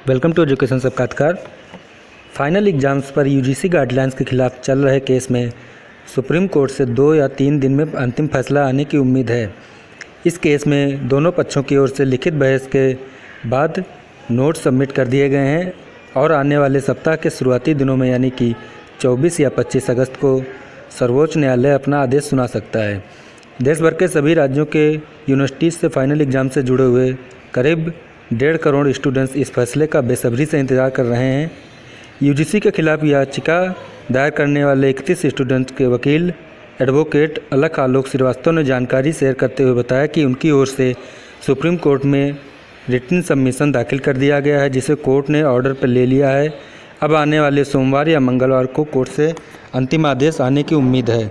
Welcome to education साक्षात्कार। Final exams पर UGC guidelines के खिलाफ चल रहे केस में सुप्रीम कोर्ट से 2 या 3 दिन में अंतिम फैसला आने की उम्मीद है। इस केस में दोनों पक्षों की ओर से लिखित बहस के बाद नोट सबमिट कर दिए गए हैं और आने वाले सप्ताह के शुरुआती दिनों में यानी कि 24 या 25 अगस्त को सर्वोच्च न्यायालय अपना आदेश सुना सकता है। देश भर के सभी राज्यों के यूनिवर्सिटीज़ से फाइनल एग्ज़ाम से जुड़े हुए करीब 1.5 करोड़ स्टूडेंट्स इस फैसले का बेसब्री से इंतज़ार कर रहे हैं। यूजीसी के खिलाफ याचिका दायर करने वाले 31 स्टूडेंट्स के वकील एडवोकेट अलख आलोक श्रीवास्तव ने जानकारी शेयर करते हुए बताया कि उनकी ओर से सुप्रीम कोर्ट में रिटन सबमिशन दाखिल कर दिया गया है, जिसे कोर्ट ने ऑर्डर पर ले लिया है। अब आने वाले सोमवार या मंगलवार को कोर्ट से अंतिम आदेश आने की उम्मीद है।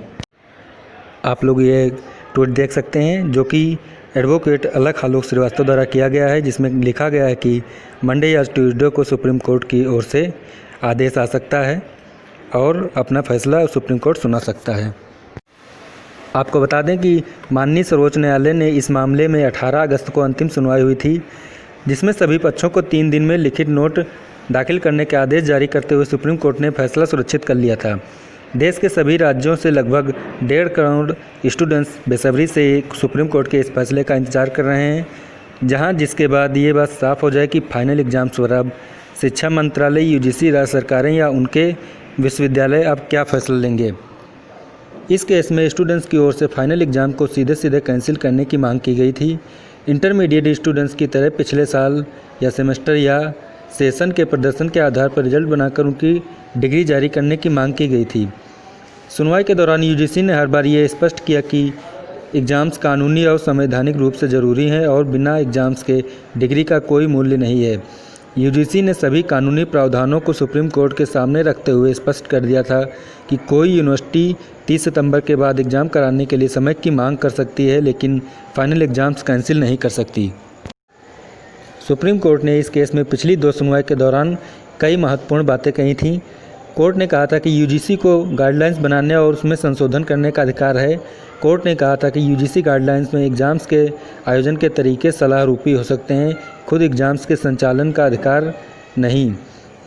आप लोग ये ट्वीट देख सकते हैं जो कि एडवोकेट अलख आलोक श्रीवास्तव द्वारा किया गया है, जिसमें लिखा गया है कि मंडे या ट्यूसडे को सुप्रीम कोर्ट की ओर से आदेश आ सकता है और अपना फैसला सुप्रीम कोर्ट सुना सकता है। आपको बता दें कि माननीय सर्वोच्च न्यायालय ने इस मामले में 18 अगस्त को अंतिम सुनवाई हुई थी, जिसमें सभी पक्षों को 3 दिन में लिखित नोट दाखिल करने के आदेश जारी करते हुए सुप्रीम कोर्ट ने फैसला सुरक्षित कर लिया था। देश के सभी राज्यों से लगभग 1.5 करोड़ स्टूडेंट्स बेसब्री से सुप्रीम कोर्ट के इस फैसले का इंतजार कर रहे हैं, जिसके बाद ये बात साफ हो जाए कि फाइनल एग्जाम्स पर अब शिक्षा मंत्रालय, यूजीसी, राज्य सरकारें या उनके विश्वविद्यालय अब क्या फैसला लेंगे। इस केस में स्टूडेंट्स की ओर से फाइनल एग्ज़ाम को सीधे सीधे कैंसिल करने की मांग की गई थी। इंटरमीडिएट स्टूडेंट्स की तरह पिछले साल या सेमेस्टर या सेशन के प्रदर्शन के आधार पर रिजल्ट बनाकर उनकी डिग्री जारी करने की मांग की गई थी। सुनवाई के दौरान यूजीसी ने हर बार ये स्पष्ट किया कि एग्ज़ाम्स कानूनी और संवैधानिक रूप से ज़रूरी हैं और बिना एग्ज़ाम्स के डिग्री का कोई मूल्य नहीं है। यूजीसी ने सभी कानूनी प्रावधानों को सुप्रीम कोर्ट के सामने रखते हुए स्पष्ट कर दिया था कि कोई यूनिवर्सिटी 30 सितंबर के बाद एग्ज़ाम कराने के लिए समय की मांग कर सकती है, लेकिन फाइनल एग्ज़ाम्स कैंसिल नहीं कर सकती। सुप्रीम कोर्ट ने इस केस में पिछली 2 सुनवाई के दौरान कई महत्वपूर्ण बातें कही थीं। कोर्ट ने कहा था कि यूजीसी को गाइडलाइंस बनाने और उसमें संशोधन करने का अधिकार है। कोर्ट ने कहा था कि यूजीसी गाइडलाइंस में एग्ज़ाम्स के आयोजन के तरीके सलाह रूपी हो सकते हैं, खुद एग्ज़ाम्स के संचालन का अधिकार नहीं।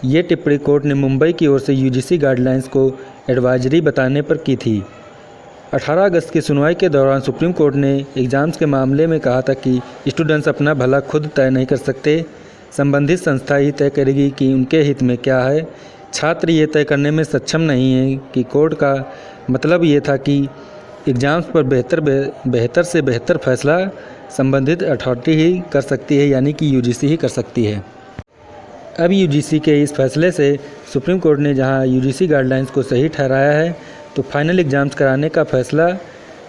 ये टिप्पणी कोर्ट ने मुंबई की ओर से यूजीसी गाइडलाइंस को एडवाइजरी बताने पर की थी। 18 अगस्त की सुनवाई के दौरान सुप्रीम कोर्ट ने एग्ज़ाम्स के मामले में कहा था कि स्टूडेंट्स अपना भला खुद तय नहीं कर सकते, संबंधित संस्था ही तय करेगी कि उनके हित में क्या है। छात्र ये तय करने में सक्षम नहीं है कि कोर्ट का मतलब ये था कि एग्ज़ाम्स पर बेहतर से बेहतर फैसला संबंधित अथॉरिटी ही कर सकती है, यानी कि यूजीसी ही कर सकती है। अब यूजीसी के इस फैसले से सुप्रीम कोर्ट ने जहां यूजीसी गाइडलाइंस को सही ठहराया है तो फाइनल एग्ज़ाम्स कराने का फैसला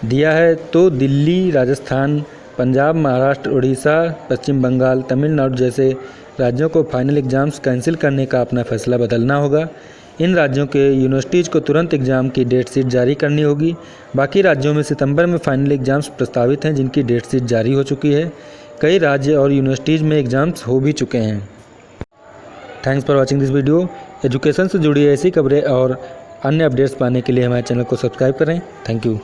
दिया है, तो दिल्ली, राजस्थान, पंजाब, महाराष्ट्र, उड़ीसा, पश्चिम बंगाल, तमिलनाडु जैसे राज्यों को फाइनल एग्ज़ाम्स कैंसिल करने का अपना फैसला बदलना होगा। इन राज्यों के यूनिवर्सिटीज़ को तुरंत एग्ज़ाम की डेट शीट जारी करनी होगी। बाकी राज्यों में सितंबर में फाइनल एग्ज़ाम्स प्रस्तावित हैं, जिनकी डेट शीट जारी हो चुकी है। कई राज्य और यूनिवर्सिटीज़ में एग्ज़ाम्स हो भी चुके हैं। Thanks for watching this video. Education से जुड़ी ऐसी खबरें और अन्य अपडेट्स पाने के लिए हमारे चैनल को सब्सक्राइब करें। Thank you.